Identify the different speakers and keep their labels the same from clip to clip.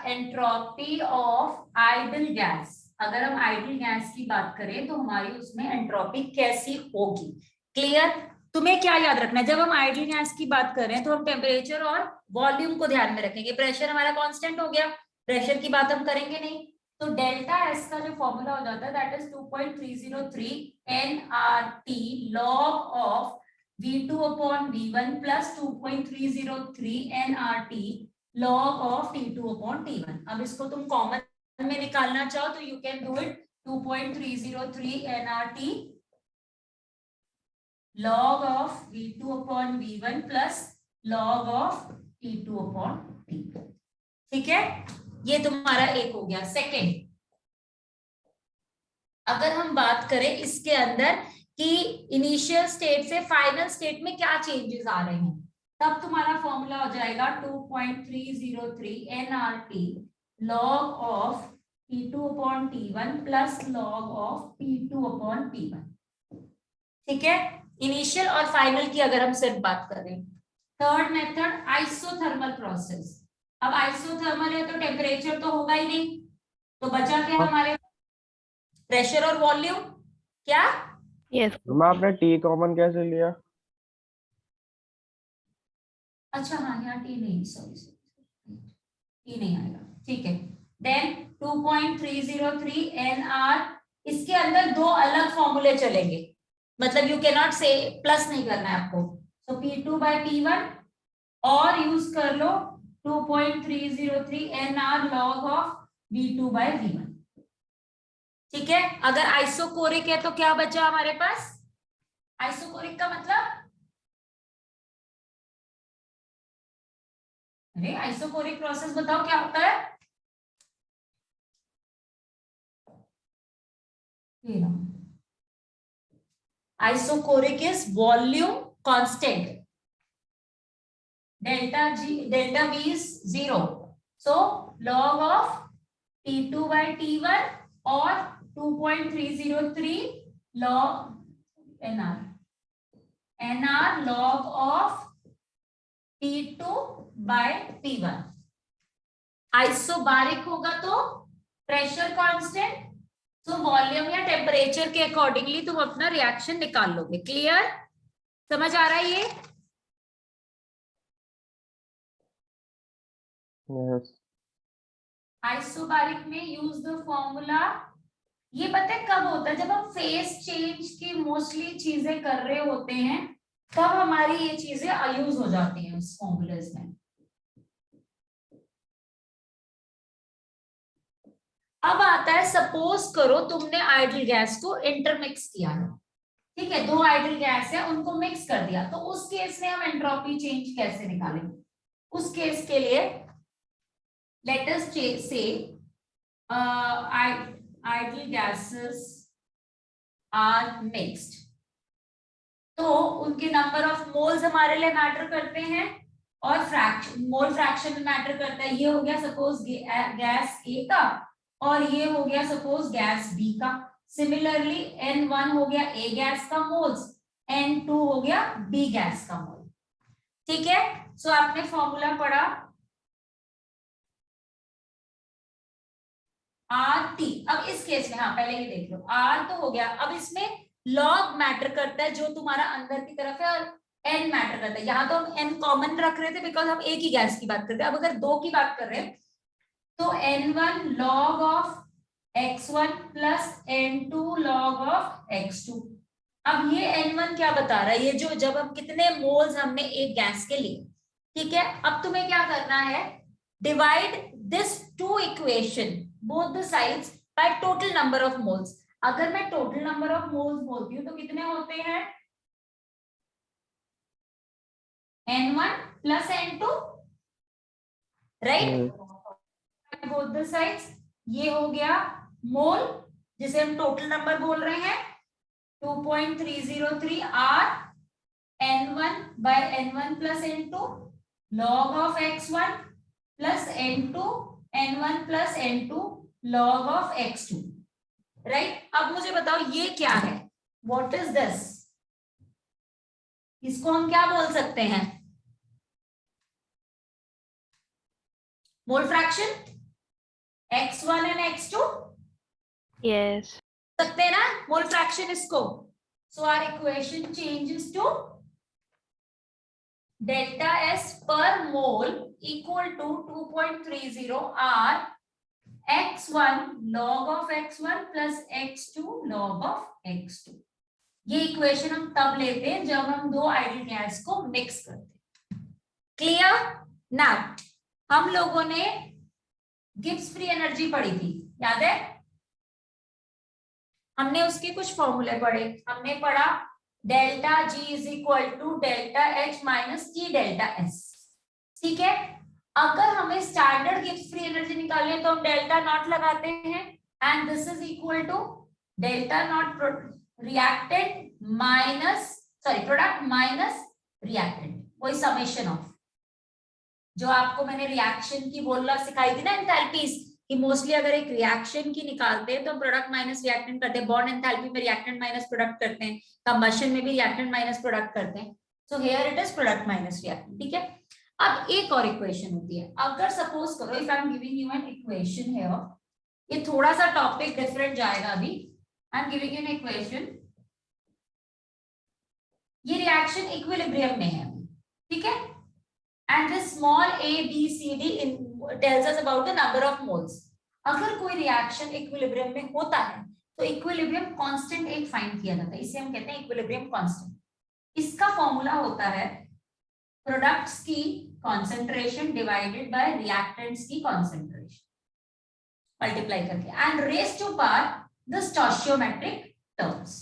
Speaker 1: Entropy of idol gas. अगर हम idol gas की बात करें तो हमारी उसमें एंट्रोपी कैसी होगी? क्लियर? तुम्हें क्या याद रखना है, जब हम आइडल गैस की बात कर रहे हैं तो हम टेम्परेचर और वॉल्यूम को ध्यान में रखेंगे। प्रेशर हमारा कांस्टेंट हो गया, प्रेशर की बात हम करेंगे नहीं। तो डेल्टा एस का जो फॉर्मूला हो जाता है that is 2.303 nRT log of V2 upon V1 plus 2.303 nRT log of T2 upon T1। अब इसको तुम कॉमन में निकालना चाहो तो you can do it. 2.303 nRT log of V2 upon V1 plus log of T2 upon T1। ठीक है, ये तुम्हारा एक हो गया। सेकेंड, अगर हम बात करें इसके अंदर कि इनिशियल स्टेट से फाइनल स्टेट में क्या चेंजेस आ रहे हैं, तब तुम्हारा फॉर्मूला हो जाएगा 2.303 nRT log of T2 upon T1 plus log of T2 upon T1। ठीक है, इनिशियल और फाइनल की अगर हम सिर्फ बात करें। Third method isothermal process. अब आइसोथर्मल है तो टेम्परेचर तो होगा ही नहीं, तो बचा क्या हमारे? प्रेशर और वॉल्यूम। क्या?
Speaker 2: यस
Speaker 3: मैं आपने टी कॉमन कैसे लिया?
Speaker 1: अच्छा हाँ, यहाँ टी नहीं, सॉरी टी नहीं आएगा। ठीक है, देन 2.303 nR। इसके अंदर दो अलग फॉर्मूले चलेंगे, मतलब यू कैन नॉट से प्लस नहीं करना है आपको। सो P2 by P1 और यूज कर लो 2.303 nR log of V2 by V1। ठीक है, अगर आइसोकोरिक है तो क्या बचा हमारे पास? आइसोकोरिक का मतलब, अरे आइसोकोरिक प्रोसेस बताओ क्या होता है? Isochoric is volume constant, delta V is 0, so log of T2 by T1 और 2.303 log nR log of T2 by T1। Isobaric होगा तो प्रेशर कांस्टेंट, तो वॉल्यूम या टेम्परेचर के अकॉर्डिंगली तुम अपना रिएक्शन निकाल लोगे। क्लियर? समझ आ रहा है ये?
Speaker 3: यस।
Speaker 1: आइसोबारिक में यूज द फॉर्मूला। ये पता है कब होता है? जब हम फेस चेंज की मोस्टली चीजें कर रहे होते हैं तब हमारी ये चीजें यूज हो जाती हैं उस फॉर्मूलेज में। अब आता है, सपोज करो तुमने आइडल गैस को इंटरमिक्स किया है, ठीक है, दो आइडल गैस है उनको मिक्स कर दिया, तो उस केस में हम एंट्रोपी चेंज कैसे निकालेंगे? उस केस के लिए लेट अस से आइडल गैसेस आर मिक्स्ड, तो उनके नंबर ऑफ मोल्स हमारे लिए मैटर करते हैं और फ्रैक्शन, मोल फ्रैक्शन में मैटर करता है। ये हो गया सपोज गैस ए का और ये हो गया सपोज गैस बी का। सिमिलरली N1 हो गया ए गैस का मोल्स, N2 हो गया बी गैस का मोल। ठीक है, सो आपने फॉर्मूला पढ़ा RT। अब इस केस में, हाँ पहले ये देख लो, R तो हो गया, अब इसमें लॉग मैटर करता है जो तुम्हारा अंदर की तरफ है और N मैटर करता है। यहाँ तो हम N कॉमन रख रहे थे बिकॉज हम एक ही गैस की बात करते हैं। अब अगर दो की बात कर रहे हैं तो N1 log of X1 plus N2 log of X2। अब ये N1 क्या बता रहा है? ये जो जब हम कितने मोल्स हमने एक गैस के लिए, ठीक है, अब तुम्हें क्या करना है? Divide this to equation both the sides by total number of moles. अगर मैं टोटल नंबर ऑफ मोल्स बोलती हूँ तो कितने होते हैं? N1 plus N2, right? Both the sides, ये हो गया मोल जिसे हम टोटल नंबर बोल रहे हैं 2.303 R N1 by N1 plus N2 log of X1 plus N2 N1 plus N2 log of X2, right? अब मुझे बताओ ये क्या है? What is this? इसको हम क्या बोल सकते हैं? Mole fraction. x1 and x2
Speaker 2: Yes.
Speaker 1: सकते हैं ना मोल फ्रैक्शन इसको. So our equation changes to delta S per mole equal to 2.30 r x1 log of x1 plus x2 log of x2. ये इक्वेशन हम तब लेते हैं जब हम दो आइडियल गैस को मिक्स करते हैं. क्लियर? नाउ हम लोगों ने गिब्स फ्री एनर्जी पढ़ी थी, याद है? हमने उसके कुछ फॉर्मूले पढ़े. हमने पढ़ा delta G is equal to delta H minus T delta S. ठीक है, अगर हमें स्टैंडर्ड गिब्स फ्री एनर्जी निकालनी है तो हम डेल्टा नॉट लगाते हैं and this is equal to delta naught reactant minus product minus reactant, वही समेशन ऑफ जो आपको मैंने रिएक्शन की बोलना सिखाई थी ना, एंथैल्पीज कि मोस्टली अगर एक रिएक्शन की निकालते हैं तो प्रोडक्ट माइनस रिएक्टेंट करते हैं. बॉन्ड एंथैल्पी में रिएक्टेंट माइनस प्रोडक्ट करते हैं, कंबशन में भी रिएक्टेंट माइनस प्रोडक्ट करते हैं. So here it is product minus reactant. ठीक है, अब एक और इक्वेशन होती है. अगर सपोज करो if I am giving you an equation here, ये थोड़ा सा टॉपिक डिफरेंट जाएगा अभी. I am giving you an equation, ये रिएक्शन इक्विलिब्रियम में है. ठीक है, and this small a b c d tells us about the number of moles. अगर कोई रिएक्शन इक्विलिब्रियम में होता है तो इक्विलिब्रियम कांस्टेंट एक फाइंड किया जाता है, इसे हम कहते हैं इक्विलिब्रियम कांस्टेंट. इसका फॉर्मूला होता है प्रोडक्ट्स की कॉन्सेंट्रेशन डिवाइडेड बाय रिएक्टेंट्स की कॉन्सेंट्रेशन मल्टीप्लाई करके and raise to power the stoichiometric terms.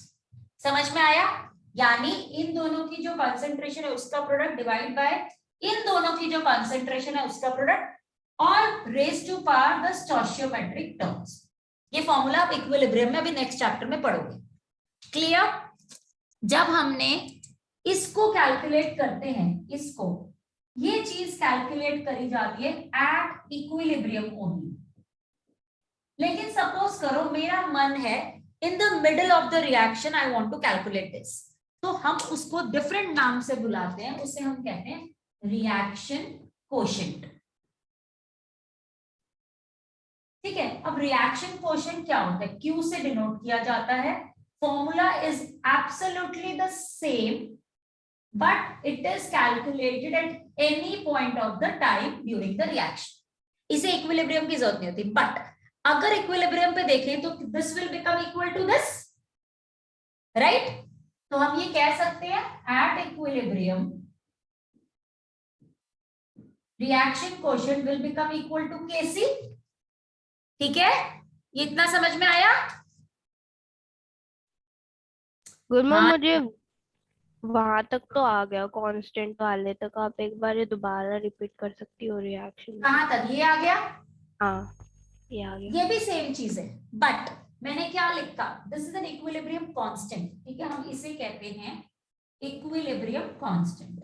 Speaker 1: समझ में आया? यानी इन दोनों की जो कॉन्सेंट्रेशन है उसका प्रोडक्ट डिवाइड बाय इन दोनों की जो कॉन्सेंट्रेशन है उसका प्रोडक्ट और raise to power the stoichiometric terms. ये फॉर्मूला आप इक्विलिब्रियम में अभी नेक्स्ट चैप्टर में पढ़ोगे. क्लियर? जब हमने इसको कैलकुलेट करते हैं, इसको ये चीज कैलकुलेट करी जाती है एट इक्विलिब्रियम ओनली. लेकिन सपोज करो मेरा मन है in the middle of the reaction I want to calculate this, तो हम उसको डिफरेंट नाम से बुलाते हैं, उसे हम कहते हैं रिएक्शन कोशेंट. ठीक है, अब रिएक्शन कोशेंट क्या होता है? Q से डिनोट किया जाता है. Formula is absolutely the same but it is calculated at any point of the time during the reaction. इसे इक्विलिब्रियम की जरूरत नहीं होती. बट अगर इक्विलिब्रियम पे देखें तो this will become equal to this, right? तो हम ये कह सकते हैं at equilibrium reaction quotient will become equal to Kc. ठीक है, ये इतना समझ में आया?
Speaker 2: गुड मैम,
Speaker 1: हाँ.
Speaker 2: मुझे वहां तक तो आ गया, कांस्टेंट वाले तक. आप एक बार ये दोबारा रिपीट कर सकती हो रिएक्शन?
Speaker 1: कहां तक? ये आ गया?
Speaker 2: हाँ, ये आ गया.
Speaker 1: ये भी सेम चीज है बट मैंने क्या लिखा? This is an equilibrium constant. ठीक है, हम इसे कहते हैं इक्विलिब्रियम कांस्टेंट.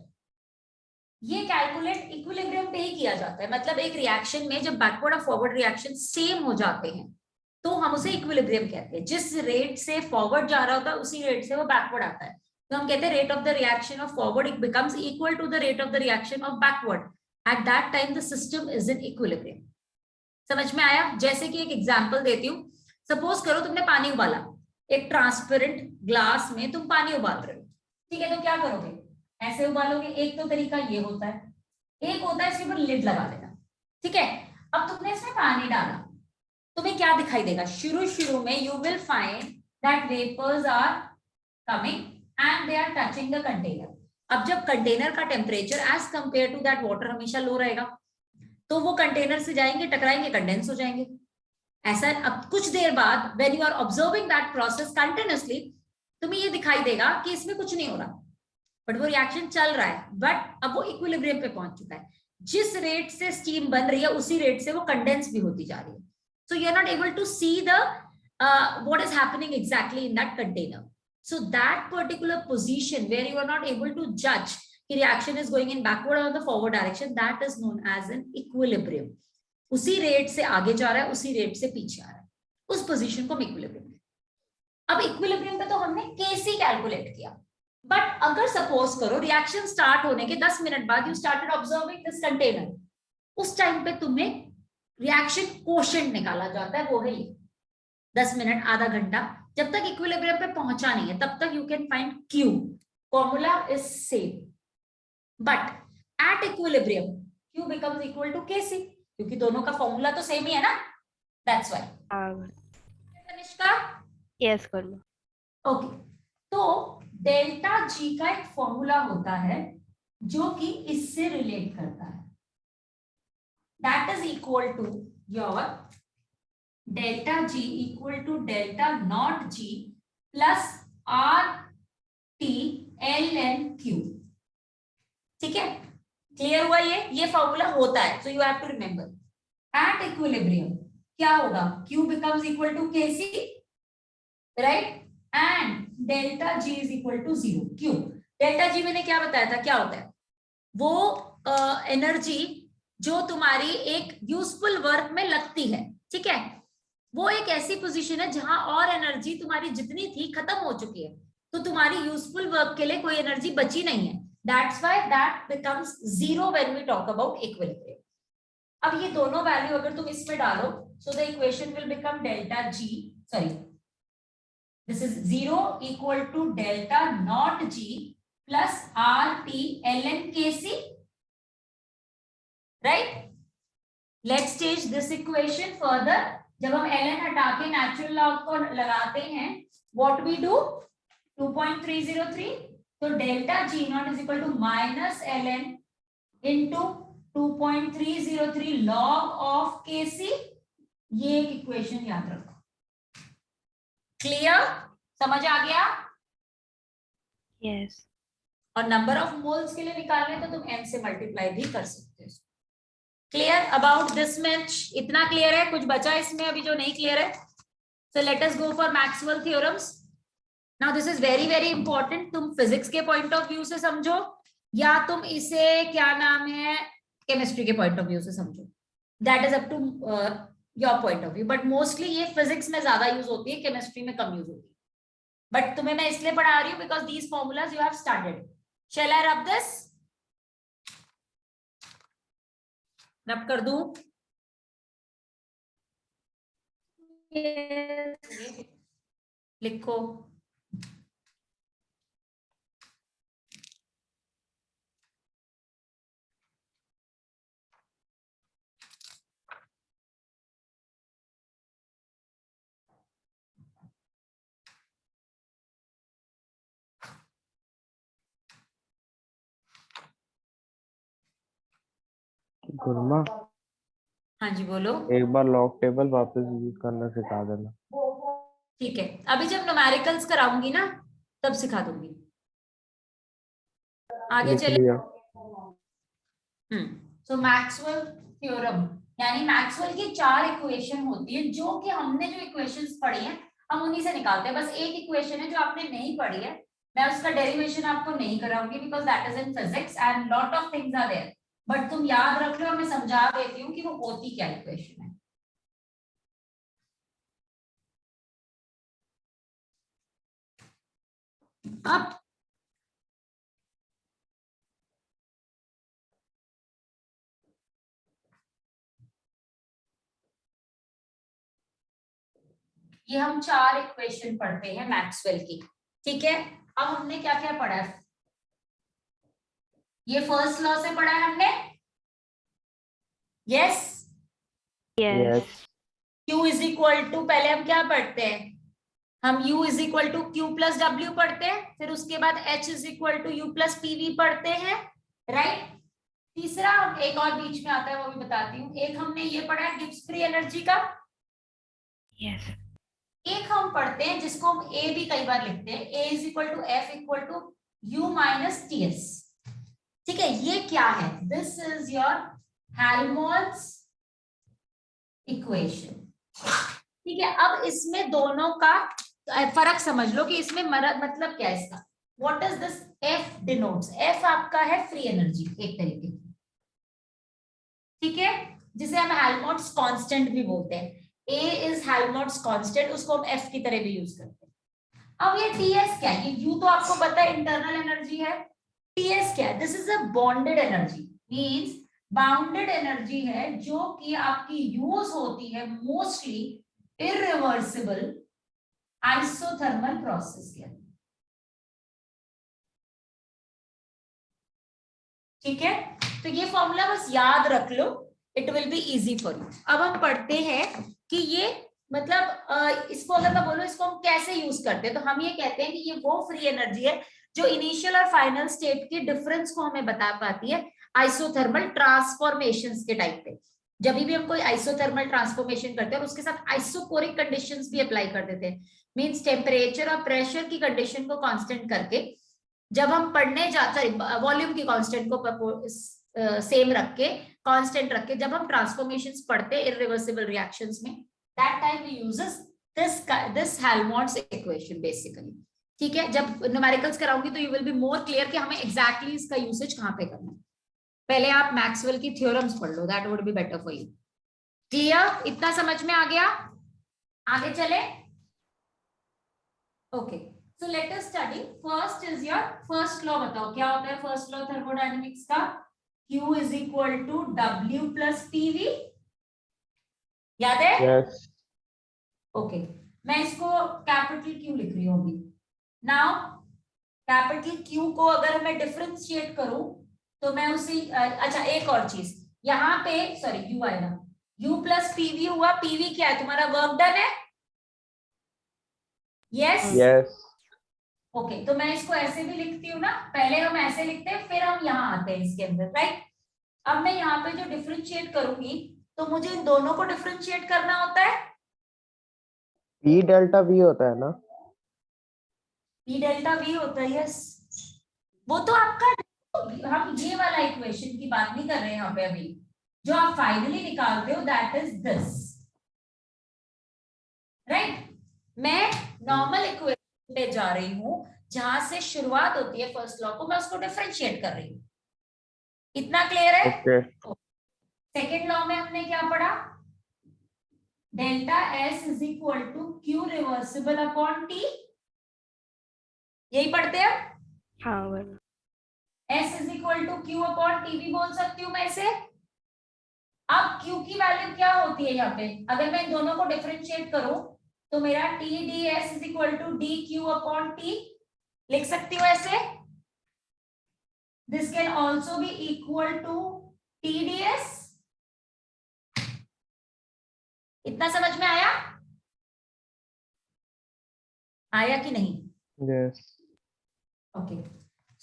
Speaker 1: ये कैलकुलेट इक्विलिब्रियम पे ही किया जाता है. मतलब एक रिएक्शन में जब बैकवर्ड और फॉरवर्ड रिएक्शन सेम हो जाते हैं तो हम उसे इक्विलिब्रियम कहते हैं. जिस रेट से फॉरवर्ड जा रहा होता है उसी रेट से वो बैकवर्ड आता है. तो हम कहते हैं rate of the reaction of forward it becomes equal to the rate of the reaction of backward. At that time the system is in equilibrium. समझ में आया? जैसे कि एक एग्जांपल देती हूँ. सपोज करो तुमने पानी उबाला, एक ट्रांसपेरेंट ग्लास में तुम पानी उबाल रहे हो. ठीक है, तो क्या करोगे? ऐसे उबालोगे. एक तो तरीका ये होता है, एक होता है इसके ऊपर लिड लगा देना. ठीक है, अब तुमने इसमें पानी डाला, तुम्हें क्या दिखाई देगा? शुरू में you will find that vapours are coming and they are touching the container. अब जब कंटेनर का temperature as compare to that water हमेशा लो रहेगा तो वो कंटेनर से जाएंगे, टकराएंगे, कंडेंस हो जाएंगे. ऐसा अब कुछ देर बाद when you are observing that process continuously तुम्हें ये दिखाई देगा कि इसमें कुछ नहीं हो रहा बट वो रिएक्शन चल रहा है. बट अब वो इक्विलिब्रियम पे पहुंच चुका है. जिस रेट से स्टीम बन रही है उसी रेट से वो कंडेंस भी होती जा रही है. So you are not able to see the what is happening exactly in that container. So that particular position where you are not able to जज कि reaction is going in backward और the forward direction, that is known as an equilibrium. उसी rate से आगे जा रहा है, उसी रेट से पीछे आ रहा है, उस पोजीशन को हम इक्विलिब्रियम. अब इक्विलिब्रियम पे तो हमने Kc कैलकुलेट किया. बट अगर सपोज करो रिएक्शन स्टार्ट होने के 10 मिनट बाद you started observing this container, उस टाइम पे तुम्हें रिएक्शन कोशेंट निकाला जाता है, वो है ये 10 मिनट आधा घंटा। जब तक इक्विलिब्रियम पे पहुंचा नहीं है तब तक you can find Q, formula is same, but at equilibrium Q becomes equal to KC, क्योंकि दोनों का फॉर्मूला तो सेम ही है ना, that's why. Tanishka
Speaker 2: yes Karma.
Speaker 1: Okay, तो डेल्टा जी का एक फॉर्मूला होता है जो कि इससे रिलेट करता है, that is equal to your delta G equal to delta naught G plus R T L N Q. ठीक है, क्लियर हुआ? ये फॉर्मूला होता है, so you have to remember at equilibrium क्या होगा, Q becomes equal to Kc, right? And delta G is equal to 0. क्यों? Delta G मैंने क्या बताया था, क्या होता है? वो एनर्जी जो तुम्हारी एक यूजफुल वर्क में लगती है, ठीक है, वो एक ऐसी पोजीशन है जहां और एनर्जी तुम्हारी जितनी थी खत्म हो चुकी है, तो तुम्हारी यूजफुल वर्क के लिए कोई एनर्जी बची नहीं है। That's why that becomes 0 when we talk about equilibrium. अब ये दोनों वैल्यू अगर तुम इसमें डालो, so the equation will become delta G, sorry, this is 0 equal to delta not G plus RT ln Kc, right? Let's change this equation further. जब हम ln हटा के नेचुरल लॉग को लगाते हैं, what we do? 2.303, तो delta G naught is equal to minus ln into 2.303 log of Kc, ये एक इक्वेशन याद रखो। क्लियर? समझ आ गया?
Speaker 2: यस।
Speaker 1: और नंबर ऑफ मोल्स के लिए निकालने तो तुम m से मल्टीप्लाई भी कर सकते हो। Clear about this much? इतना क्लियर है? कुछ बचा इसमें अभी जो नहीं क्लियर है? So let us go for Maxwell theorems. Now this is very very important. तुम फिजिक्स के पॉइंट ऑफ व्यू से समझो या तुम इसे क्या नाम है केमिस्ट्री के पॉइंट ऑफ व्यू से समझो, that is up to your point of view, but mostly ये फिजिक्स में ज्यादा यूज होती है, केमिस्ट्री में कम यूज होती है, बट तुम्हें मैं इसलिए पढ़ा रही हूँ because these formulas you have started. Shall I rub this? रब कर दूं? लिखो।
Speaker 3: गुरमा,
Speaker 1: हाँ जी बोलो।
Speaker 3: एक बार लॉग टेबल वापस यूज करना सिखा देना।
Speaker 1: ठीक है, अभी जब न्यूमेरिकल्स कराऊंगी ना तब सिखा दूंगी। आगे
Speaker 3: लिख
Speaker 1: चले।
Speaker 3: लिया।
Speaker 1: सो मैक्सवेल थ्योरम, यानी मैक्सवेल की 4 इक्वेशन होती है, जो कि हमने जो इक्वेशंस पढ़ी हैं हम उन्हीं से निकालते हैं। बस एक इक्वेशन है जो आपने नहीं पढ़ी है, मैं उसका डेरिवेशन आपको नहीं कराऊंगी because that is in physics and lot of things are there, but तुम याद रख लो, मैं समझा देती हूँ कि वो होती क्या इक्वेशन है। अब ये हम 4 इक्वेशन पढ़ते हैं मैक्सवेल की, ठीक है। अब हमने क्या क्या पढ़ा है? ये फर्स्ट लॉ से पढ़ा है हमने, yes
Speaker 2: yes.
Speaker 1: Q is equal to, पहले हम क्या पढ़ते हैं, हम U is equal to Q plus W पढ़ते हैं, फिर उसके बाद H is equal to U plus PV पढ़ते हैं, राइट। तीसरा हम एक और बीच में आता है वो भी बताती हूँ, एक हमने ये पढ़ा है गिब्स फ्री एनर्जी का,
Speaker 2: यस।
Speaker 1: एक हम पढ़ते हैं जिसको हम A भी कई बार लिखते हैं, A is equal to F equal to U minus TS, ठीक है। ये क्या है? This is your Helmholtz equation, ठीक है। अब इसमें दोनों का फर्क समझ लो कि इसमें मतलब क्या है इसका। What is this? F denotes, F आपका है फ्री एनर्जी एक तरीके की, ठीक है, जिसे हम हेल्महोल्ट्ज कांस्टेंट भी बोलते हैं। A इज हेल्महोल्ट्ज कांस्टेंट, उसको हम F की तरह भी यूज करते हैं। अब ये TS क्या है? U तो आपको पता है इंटरनल एनर्जी है, TS क्या है? This is a bonded energy, means bounded energy है जो कि आपकी यूज होती है मोस्टली इरिवर्सिबल आइसोथर्मल प्रोसेस के अंदर। ठीक है, तो ये फॉर्मूला बस याद रख लो, it will be easy for you. अब हम पढ़ते हैं कि ये मतलब इसको अगर मैं बोलूं इसको हम कैसे यूज करते हैं, तो हम ये कहते हैं कि ये वो फ्री एनर्जी है जो इनिशियल और फाइनल स्टेट के डिफरेंस को हमें बता पाती है आइसोथर्मल ट्रांसफॉर्मेशंस के टाइप पे। जब भी हम कोई आइसोथर्मल ट्रांसफॉर्मेशन करते हैं और उसके साथ आइसोकोरिक कंडीशंस भी अप्लाई कर देते हैं, मींस टेम्परेचर और प्रेशर की कंडीशन को कांस्टेंट करके जब हम पढ़ने जाते वॉल्यूम की कांस्टेंट को सेम रख के कांस्टेंट रख के जब हम ट्रांसफॉर्मेशंस पढ़ते हैं इरिवर्सिबल रिएक्शंस में, that time we uses this Helmholtz equation basically. ठीक है, जब न्यूमेरिकल्स कराऊंगी तो you will be more clear कि हमें एग्जैक्टली इसका यूसेज कहां पे करना है। पहले आप मैक्सवेल की थ्योरम्स पढ़ लो, that would be better for you. Clear, इतना समझ में आ गया? आगे चले। Okay, so let us study. First is your first law. बताओ क्या होता है फर्स्ट लॉ थर्मोडायनेमिक्स का? Q is equal to W plus PV. याद है?
Speaker 3: यस।
Speaker 1: ओके, मैं इसको कैपिटल Q लिख रही हूँ अभी। नाउ कैपिटल Q को अगर मैं डिफरेंशिएट करूं तो मैं उसी अच्छा एक और चीज यहाँ पे, सॉरी U आएगा, U प्लस PV हुआ। PV क्या है? तुम्हारा वर्क डन है। Yes
Speaker 3: yes.
Speaker 1: ओके, तो मैं इसको ऐसे भी लिखती हूँ ना, पहले हम ऐसे लिखते हैं फिर हम यहाँ आते हैं इसके अंदर, राइट। अब मैं यहाँ पे जो डिफरेंशिएट करूंगी तो मुझे इन दोनों को डिफरेंशिएट करना होता है।
Speaker 3: पी डेल्टा वी होता है ना?
Speaker 1: पी डेल्टा वी होता है, यस। वो तो आपका, हम ये वाला इक्वेशन की बात नहीं कर रहे हैं यहाँ पे अभी। जो आप फाइनली निकालते हो दैट इज दिस, राइट। मैं नॉर्मल इक्वेशन पे जा रही हूं जहां से शुरुआत होती है फर्स्ट लॉ को, मैं उसको डिफरेंशिएट कर रही हूँ। इतना क्लियर है?
Speaker 3: ओके।
Speaker 1: सेकेंड लॉ में हमने क्या पढ़ा? Delta S is equal to Q reversible upon T, यही पढ़ते हैं।
Speaker 2: हाँ वरना
Speaker 1: S is equal to Q upon T भी बोल सकती हूँ मैं इसे। अब क्यू की वैल्यू क्या होती है यहाँ पे? अगर मैं इन दोनों को डिफरेंशिएट करूं तो मेरा T d S is equal to d Q upon T लिख सकती हूँ ऐसे। This can also be equal to T d S. इतना समझ में आया? आया कि नहीं?
Speaker 3: Yes.
Speaker 1: Okay,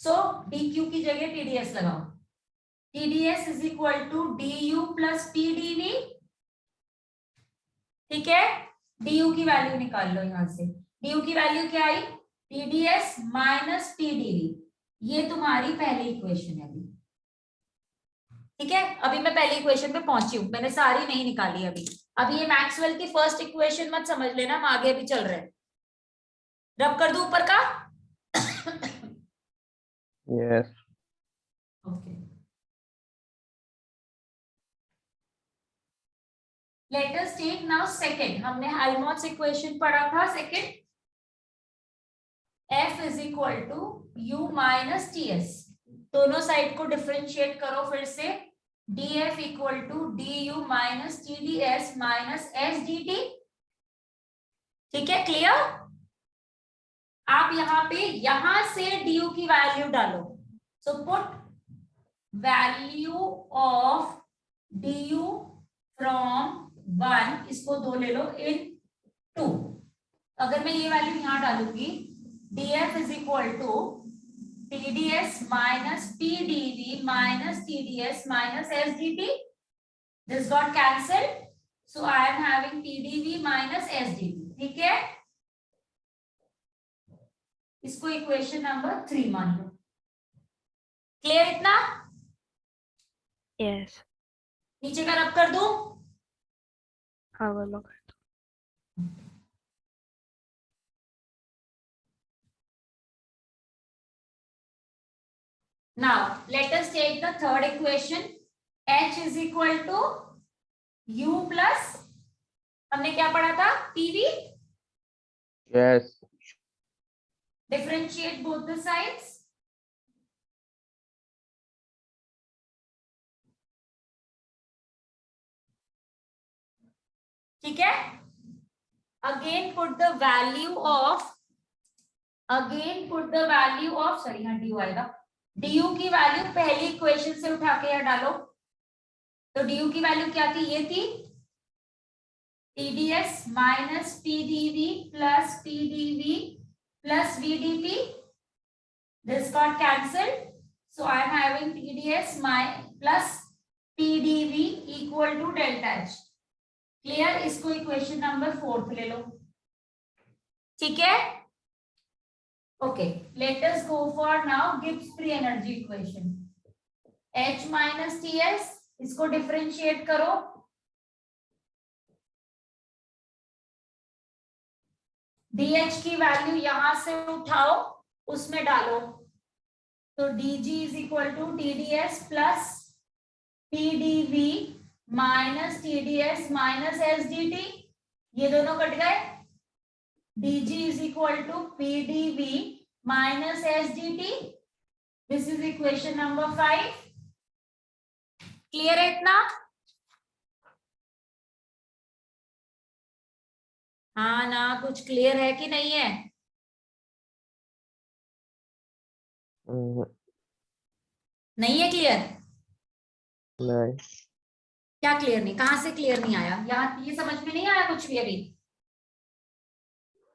Speaker 1: so d Q की जगह टीडीएस लगाओ। TDS is equal to d U plus P D V. ठीक है, डी यू की वैल्यू निकाल लो यहां से। डी यू की वैल्यू क्या आई? TDS minus P D V. ये तुम्हारी पहली इक्वेशन है अभी। ठीक है, अभी मैं पहली इक्वेशन पे पहुंची हूं, मैंने सारी नहीं निकाली अभी। अभी ये मैक्सवेल की फर्स्ट इक्वेशन मत समझ लेना, हम आगे भी चल रहे हैं। रब कर दूं ऊपर का?
Speaker 3: Yes.
Speaker 1: Okay, let us take now second. हमने हेल्महोल्ट्ज इक्वेशन पढ़ा था second. F is equal to U minus T S. दोनों साइड को डिफरेंशिएट करो फिर से। dF equal to d U minus T d S minus S d T. ठीक है, क्लियर? आप यहां से du की वैल्यू डालो। So put value of du from 1, इसको 2 ले लो, इन 2। अगर मैं ये वैल्यू यहां डालूंगी, dF is equal to TDS minus PDV minus TDS minus SDT. This got cancelled. So I am having TDV minus SDT. ठीक है, इसको इक्वेशन नंबर 3 मान लो। क्लियर इतना?
Speaker 2: यस।
Speaker 1: नीचे का रब कर दूं?
Speaker 2: हाँ वरना
Speaker 1: Now let us take the third equation. H is equal to U plus, हमने क्या पढ़ा था? PV.
Speaker 3: Yes.
Speaker 1: Differentiate both the sides. ठीक है, again put the value of sorry यहाँ ड्यू आएगा, ड्यू की वैल्यू पहली इक्वेशन से उठा के यहाँ डालो। तो ड्यू की वैल्यू क्या थी, ये थी TDS minus TDV plus TDV plus VDP. This got cancelled. So I am having TDS plus TDV equal to delta H. Clear? इसको इक्वेशन नंबर 4 ले लो, ठीक है। Okay, let us go for now Gibbs free energy equation. H minus TS, इसको differentiate करो। DH की value यहां से उठाओ, उसमें डालो। तो DG is equal to TDS plus TDV minus TDS minus SDT, ये दोनों कट गए। DG is equal to PDV minus SDT, this is equation number 5। Clear है इतना? हाँ ना, कुछ क्लियर है कि नहीं है? नहीं है क्लियर?
Speaker 3: नहीं,
Speaker 1: क्या क्लियर नहीं, कहाँ से क्लियर नहीं आया? यहाँ ये समझ में नहीं आया कुछ भी अभी?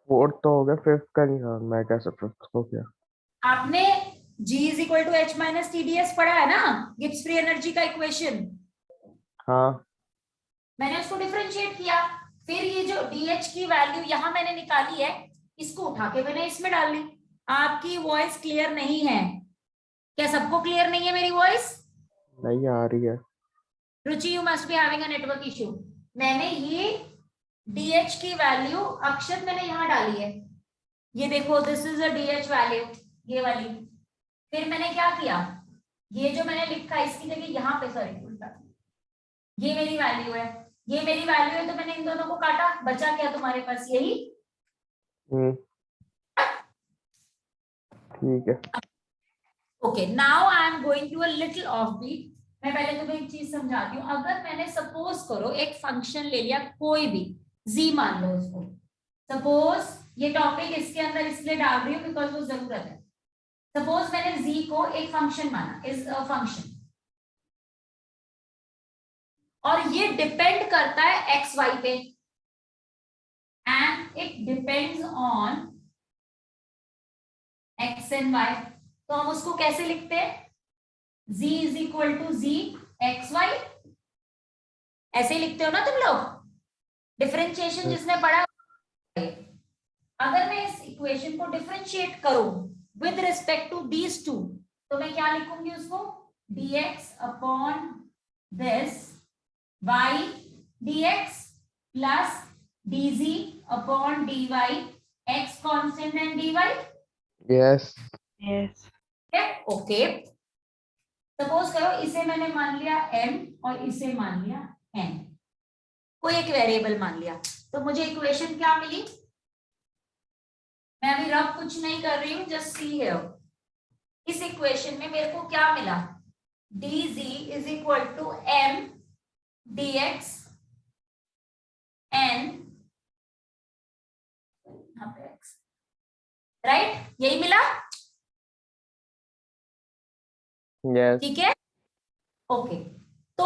Speaker 3: फोर्थ तो हो गया, फिफ्थ का नहीं। हाँ, मैं कैसे फिफ्थ हो गया?
Speaker 1: आपने G is equal to H minus TDS पढ़ा है ना, गिब्स फ्री एनर्जी का इक्वेशन।
Speaker 3: हाँ,
Speaker 1: मैंने उसको डिफरेंशिएट किया, फिर ये जो DH की वैल्यू यहाँ मैंने निकाली है, इसको उठा के मैंने इसमें डाल ली। आपकी वॉइस क्लियर नहीं है क्या? सबको क्लियर नहीं है मेरी वॉइस?
Speaker 3: नहीं आ रही है।
Speaker 1: Ruchi, you must be having a network issue. मैंने ये DH की वैल्यू अक्षर मैंने यहाँ डाली है, ये देखो, this is a DH value, ये वाली। फिर मैंने क्या किया, ये जो मैंने लिखा इसकी जगह यहाँ पे, सॉरी उल्टा, ये मेरी वैल्यू है, ये मेरी वैल्यू है, तो मैंने इन दोनों को काटा, बचा क्या तुम्हारे पास? यही।
Speaker 3: ठीक है।
Speaker 1: Okay, now I am going to a little off beat. मैं पहले तुम्हें एक चीज समझाती हूँ। अगर मैंने सपोज करो एक फंक्शन ले लिया, कोई भी जी मान लो उसको, सपोज ये टॉपिक इसके अंदर इसलिए डाल रही हूँ बिकॉज वो जरूरत है। सपोज मैंने जी को एक फंक्शन माना, इज अ फंक्शन, और ये डिपेंड करता है एक्स वाई पे, and it depends on x and y. तो हम उसको कैसे लिखते हैं? z is equal to g x y, ऐसे ही लिखते हो ना तुम लोग, डिफरेंशिएशन जिसने पढ़ा। अगर मैं इस इक्वेशन को डिफरेंशिएट करूं with respect to these two, तो मैं क्या लिखूंगी उसको? dx upon this y dx plus dz upon dy, x constant and dy।
Speaker 3: Yes.
Speaker 2: Yes.
Speaker 1: Okay, suppose करो इसे मैंने मान लिया m और इसे मान लिया n, कोई एक वेरिएबल मान लिया, तो मुझे इक्वेशन क्या मिली? मैं अभी रब कुछ नहीं कर रही हूँ, जस्ट सी है। इस इक्वेशन में मेरे को क्या मिला? dz is equal to m dx n, right, यही मिला?
Speaker 3: यस।
Speaker 1: ठीक है, ओके। तो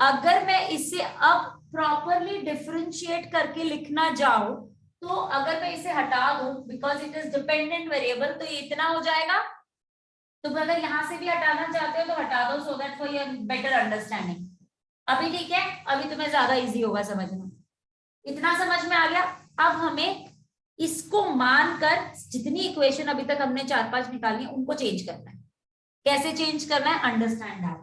Speaker 1: अगर मैं इसे अब प्रॉपरली डिफरेंशिएट करके लिखना जाऊं, तो अगर मैं इसे हटा दूं because it is dependent variable, तो ये इतना हो जाएगा। तुम अगर यहां से भी हटाना चाहते हो तो हटा दो, so that for your better understanding. अभी ठीक है, अभी तुम्हें ज्यादा इजी होगा समझना। इतना समझ में आ गया? अब हमें इसको मानकर जितनी इक्वेशन अभी तक हमने 4-5 निकाली है उनको चेंज करना है। कैसे चेंज करना है? Understand that.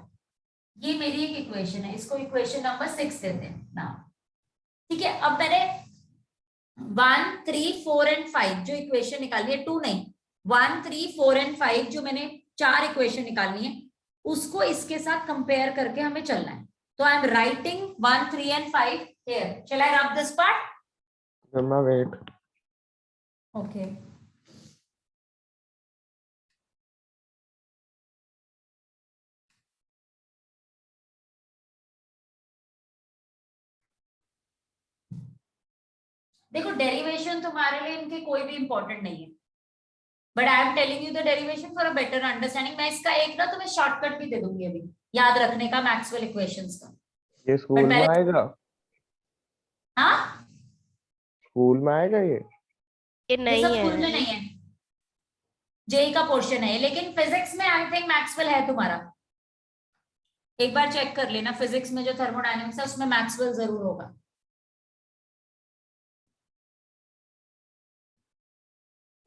Speaker 1: ये मेरी एक इक्वेशन है, इसको इक्वेशन नंबर 6 देते हैं नाउ। ठीक है, अब मैंने 1, 3, 4 एंड 5 जो इक्वेशन निकाली है, 2 नहीं, 1, 3, 4 एंड 5 जो मैंने 4 इक्वेशन निकालनी है, उसको इसके साथ कंपेयर करके हमें चलना है। तो I am writing 1, 3 and 5 here. Shall I rub this part?
Speaker 3: Wait.
Speaker 1: Okay, देखो डेरिवेशन तुम्हारे लिए इनके कोई भी इंपॉर्टेंट नहीं है, but I am telling you the derivation for a better understanding. मैं इसका एक ना तुम्हें शॉर्टकट भी दे दूंगी अभी याद रखने का मैक्सवेल इक्वेशंस का।
Speaker 3: ये
Speaker 1: बट
Speaker 3: स्कूल में
Speaker 1: पहले
Speaker 3: आएगा?
Speaker 1: हाँ,
Speaker 3: स्कूल में आएगा ये?
Speaker 2: ये
Speaker 1: ये
Speaker 2: नहीं
Speaker 1: सब स्कूल में
Speaker 2: है।
Speaker 1: नहीं है, जेई का पोर्शन है, लेकिन फिजिक्स में आई थिंक मैक्सवेल है तुम्हारा। एक बार चेक कर लेना, फिजिक्स में जो थर्मोडायनेमिक्स है उसमें मैक्सवेल जरूर होगा।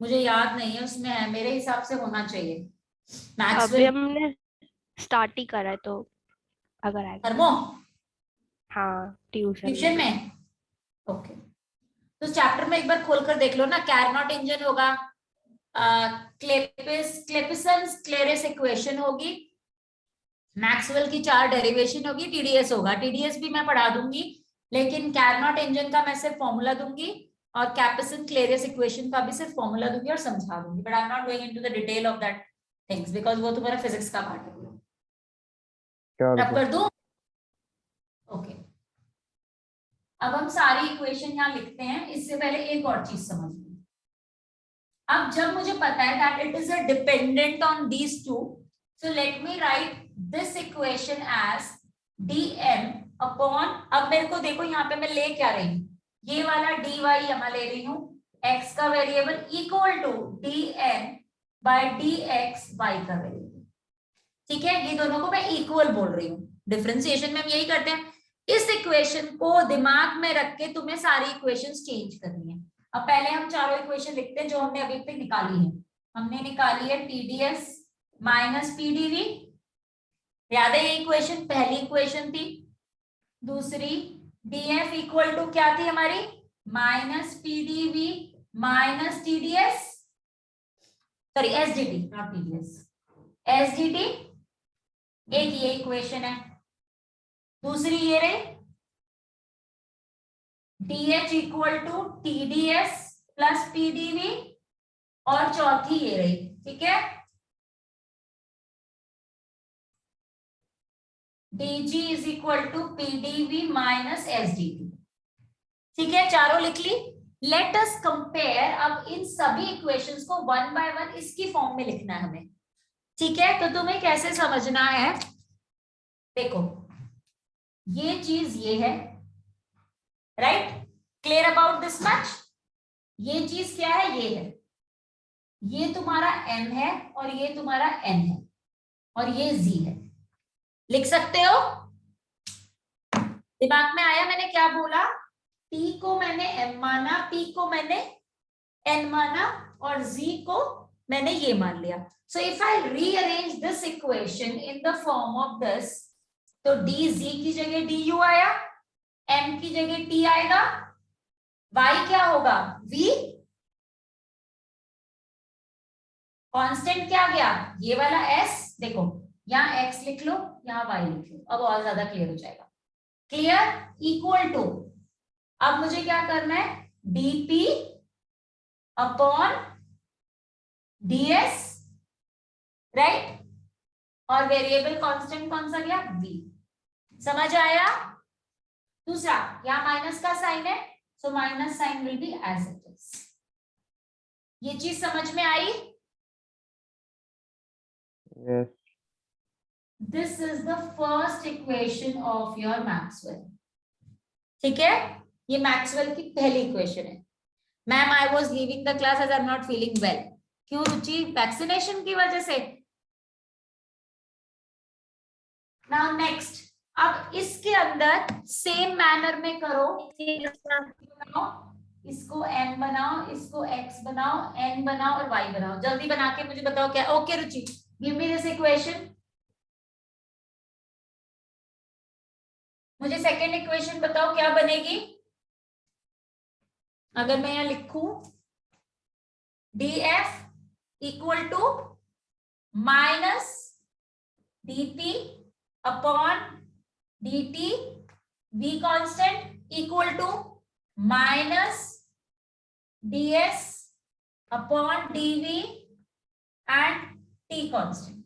Speaker 1: मुझे याद नहीं है उसमें है, मेरे हिसाब से होना चाहिए
Speaker 2: अभी
Speaker 1: मैक्सवेल।
Speaker 2: हमने स्टार्ट ही करा है तो अगर आएगा।
Speaker 1: थर्मो
Speaker 2: हाँ, ट्यूशन
Speaker 1: ट्यूशन
Speaker 2: में।
Speaker 1: में, ओके। तो चैप्टर में एक बार खोल कर देख लो ना, कैरनॉट इंजन होगा, क्लेपिसन क्लेरेस इक्वेशन होगी, मैक्सवेल की 4 डेरिवेशन होगी, टीडीएस होगा। टीडीएस भी मैं पढ़ा दूंगी, लेकिन कैरनॉट इंजन का मैं सिर्फ फॉर्मूला दूंगी और कैपेसन क्लेरेस इक्वेशन का भी सिर्फ फॉर्मूला दूंगी और समझा दूंगी, but I am not going into the detail of that things because वो तुम्हारा फिजिक्स का पार्ट है। अब कर दूं? ओके, अब हम सारी इक्वेशन यहाँ लिखते हैं। इससे पहले एक और चीज समझ लो। अब जब मुझे पता है that it is a dependent on these two, so let me write this equation as dm upon, अब मेरे को देखो यहाँ पे मैं ले क्या रही हूँ, ये वाला dy यहाँ ले रही हूँ, x का variable equal to dn by dx y का वेरिएबल। ठीक है, ये दोनों को मैं इक्वल बोल रही हूँ। डिफरेंशिएशन में हम यही करते हैं। इस इक्वेशन को दिमाग में रख के तुम्हें सारी इक्वेशंस चेंज करनी है। अब पहले हम चारों इक्वेशन लिखते हैं जो हमने अभी तक निकाली है। हमने निकाली है टीडीएस माइनस पीडीवी, याद है ये इक्वेशन पहली इक्वेशन थी। दूसरी डीएफ इक्वल टू क्या थी हमारी, minus PDV minus TDS, sorry SDT not TDS, SDT, एक ये इक्वेशन है। दूसरी ये रही DH equal to TDS plus PDV, और चौथी ये रही, ठीक है, DG is equal to PDV minus SDT. ठीक है, चारों लिख ली। लेट अस कंपेयर, अब इन सभी इक्वेशंस को वन बाय वन इसकी फॉर्म में लिखना है हमें। ठीक है, तो तुम्हें कैसे समझना है, देखो ये चीज ये है, right, clear about this much. ये चीज क्या है, ये है, ये तुम्हारा m है और ये तुम्हारा n है और ये z है। लिख सकते हो? दिमाग में आया मैंने क्या बोला? t को मैंने m माना, p को मैंने n माना और z को मैंने ये मान लिया। So if I rearrange this equation in the form of this, तो dz की जगह du आया, m की जगह t आएगा, y क्या होगा, v, कांस्टेंट क्या गया, ये वाला s, देखो यहाँ x लिख लो, यहाँ y लिख लो, अब और ज्यादा क्लियर हो जाएगा। क्लियर, इक्वल टू, अब मुझे क्या करना है, dp अपॉन ds, राइट, और वेरिएबल कांस्टेंट कौन सा गया, v। समझ आया? दूसरा, यहाँ माइनस का साइन है, so minus sign will be as it is. ये चीज समझ में आई?
Speaker 3: Yes.
Speaker 1: This is the first equation of your Maxwell. ठीक है, ये मैक्सवेल की पहली इक्वेशन है। Ma'am I was leaving the class as I am not feeling well. क्यों रुचि? वैक्सीनेशन की वजह से। नाउ नेक्स्ट, अब इसके अंदर सेम मैनर में करो, इसको m बनाओ, इसको x बनाओ, n बनाओ और y बनाओ। जल्दी बना के मुझे बताओ क्या। Okay Ruchi, give me this equation. मुझे सेकेंड इक्वेशन बताओ क्या बनेगी। अगर मैं यहां लिखूं df equal to minus dp upon dt, v constant equal to minus ds upon dv and t constant.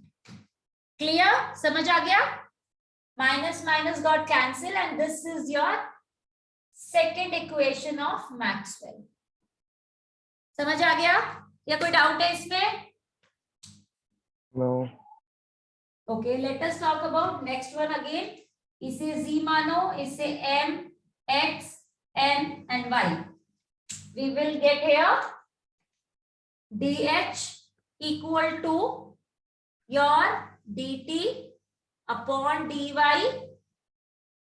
Speaker 1: Clear, समझ आ गया? Minus minus got cancel and this is your second equation of Maxwell. समझ आ गया या कोई doubt है इसमें?
Speaker 3: No.
Speaker 1: Okay, let us talk about next one again. इसे z मानो, इसे m, x, n and y. We will get here dh equal to your dt upon dy,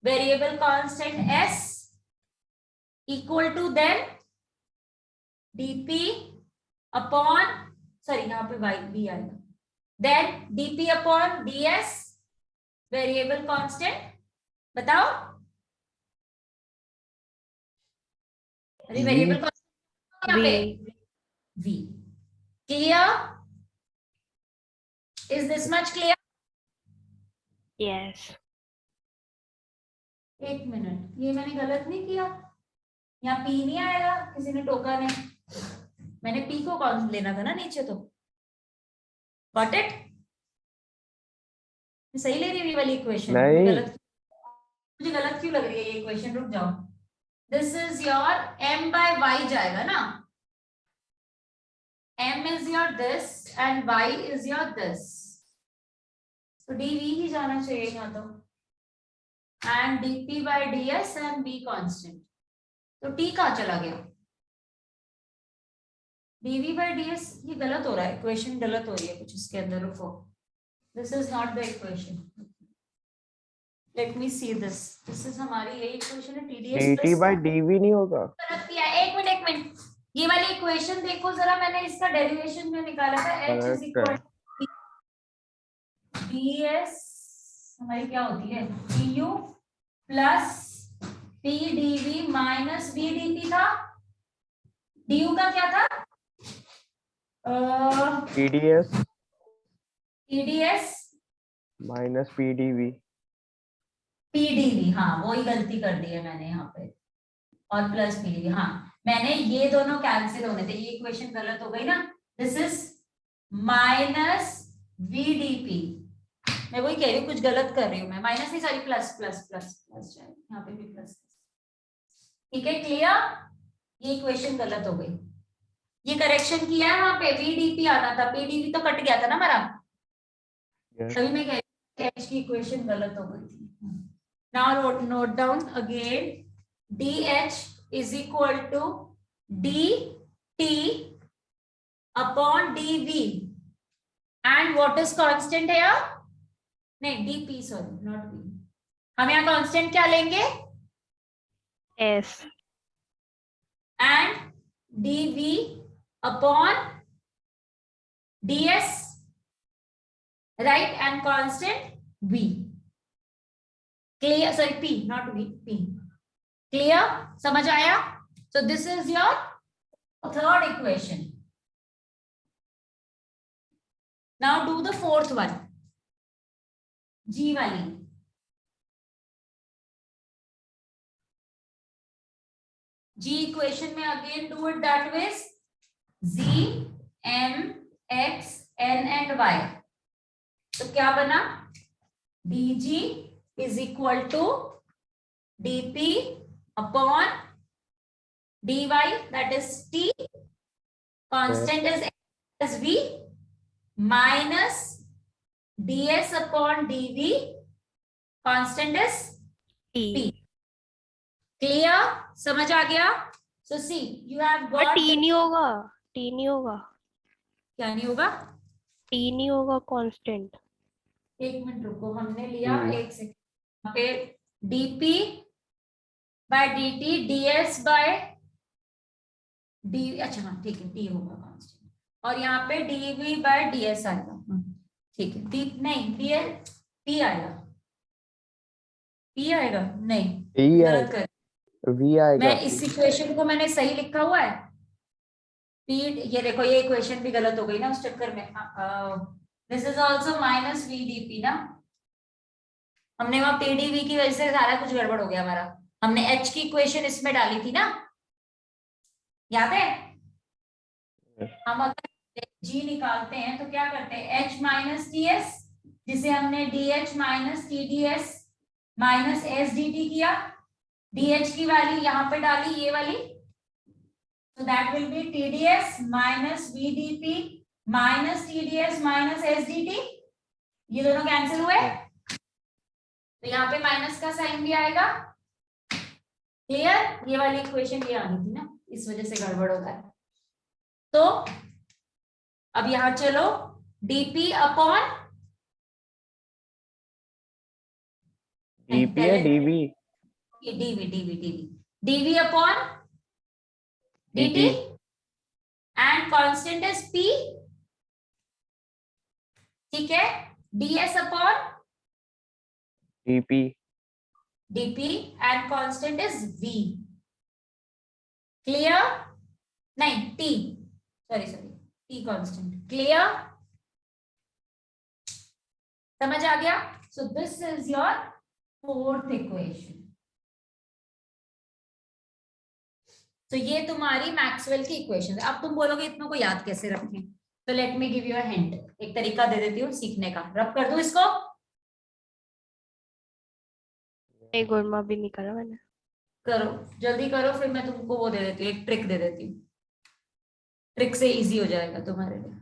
Speaker 1: variable constant s equal to then dp upon, sorry यहाँ पे y b आएगा, then dp upon ds, variable constant, बताओ। अरे variable constant यहाँ पे v. Clear? Is this much clear?
Speaker 2: Yes.
Speaker 1: एक minute, ये मैंने गलत नहीं किया, यहाँ पी नहीं आएगा, किसी ने टोका नहीं, मैंने पी को कौन लेना था ना नीचे, तो गॉट इट? सही ले रही है ये वाली इक्वेशन?
Speaker 3: नहीं।
Speaker 1: मुझे गलत क्यों लग रही है ये इक्वेशन? रुक जाओ, this is your m by y जाएगा ना, m is your this and y is your this, तो dv ही जाना चाहिए यहाँ तो, and dp by ds and b constant, तो t कहाँ चला गया? dv by ds, ये गलत हो रहा है, इक्वेशन गलत हो रही है कुछ इसके अंदर, रुको, this is not the equation, let me see this, this is हमारी यही इक्वेशन है, tds
Speaker 3: dt by dv नहीं होगा।
Speaker 1: एक मिनट, ये वाली इक्वेशन देखो जरा, मैंने इसका डेरिवेशन में निकाला था, h is equal to ds, हमारी क्या होती है, du plus p dv minus v dt था, du का क्या था,
Speaker 3: pds
Speaker 1: pds
Speaker 3: minus pdv।
Speaker 1: pdv, हाँ वही गलती कर दी है मैंने यहाँ पे, और प्लस pdv, हाँ मैंने ये दोनों कैंसिल होने थे, ये इक्वेशन गलत हो गई ना, दिस इज माइनस vdp, मैं वही कह रही हूँ कुछ गलत कर रही हूँ मैं, माइनस नहीं sorry, plus plus plus plus जाए, यहाँ पे भी प्लस, ठीक है, क्लियर? ये इक्वेशन गलत हो गई, ये करेक्शन किया है, वहां पे vdp आना था, pdv तो कट गया था ना हमारा, तभी मैं कह रही हूँ h की इक्वेशन गलत हो गई थी। Now note down again, dh is equal to dt upon dv, and what is constant here? नहीं, dp, sorry, not v, हम यहाँ कांस्टेंट क्या लेंगे?
Speaker 2: S.
Speaker 1: and dv upon ds, right, and constant v, clear? Sorry, p, not v, p, clear? समझ आया? So this is your third equation. Now do the fourth one, g वाली, g equation में again do it that way, z, m, x, n and y, तो क्या बना, dg is equal to dp upon dy, that is t, constant is as v, minus ds upon dv, constant is
Speaker 2: T.
Speaker 1: p. Clear? समझ आ गया? So see, you have got
Speaker 2: T नहीं होगा, T नहीं होगा,
Speaker 1: क्या नहीं होगा?
Speaker 2: T नहीं होगा कांस्टेंट।
Speaker 1: एक मिनट रुको, हमने लिया एक सेकंड पे dp by dt ds by d, अच्छा हाँ ठीक है, t होगा कांस्टेंट, और यहाँ पे dv by ds आएगा, ठीक है, d नहीं dl, p आएगा, p आएगा नहीं, गलत कर,
Speaker 3: v आएगा।
Speaker 1: मैं इस इक्वेशन को मैंने सही लिखा हुआ है, p, ये देखो ये इक्वेशन भी गलत हो गई ना उस चक्कर में, this is also minus v dp ना, हमने वहां pdv की वजह से सारा कुछ गड़बड़ हो गया हमारा, हमने h की इक्वेशन इसमें डाली थी ना, याद है? हम अगर g निकालते हैं तो क्या करते हैं, h माइनस ts, जिसे हमने dh minus tds minus s dt किया, डीएच की वैल्यू यहाँ पे डाली, ये वाली, तो that will be TDS minus VDP minus TDS minus SDT, ये दोनों कैंसिल हुए, तो यहाँ पे माइनस का साइन भी आएगा। क्लियर? ये वाली इक्वेशन ये आ गई थी ना, इस वजह से गड़बड़ होता है। तो अब यहां चलो, डीपी अपॉन
Speaker 3: डीपी है DV
Speaker 1: DV DV DV DV upon DT
Speaker 3: DT
Speaker 1: and constant is P, ठीक है, DS upon
Speaker 3: DP
Speaker 1: DP and constant is V. Clear? नहीं, T, sorry T constant. Clear? समझ आ गया? So this is your fourth equation. तो ये तुम्हारी Maxwell की इक्वेशन है। अब तुम बोलोगे इतनों को याद कैसे रखें, तो let me give you a hint, एक तरीका दे देती हूँ सीखने का। रब कर दूं इसको?
Speaker 2: एक गुरमा भी नहीं करा मैंने।
Speaker 1: करो, जल्दी करो, फिर मैं तुमको वो दे देती हूँ, एक ट्रिक दे देती हूँ, ट्रिक से इजी हो जाएगा तुम्हारे लिए।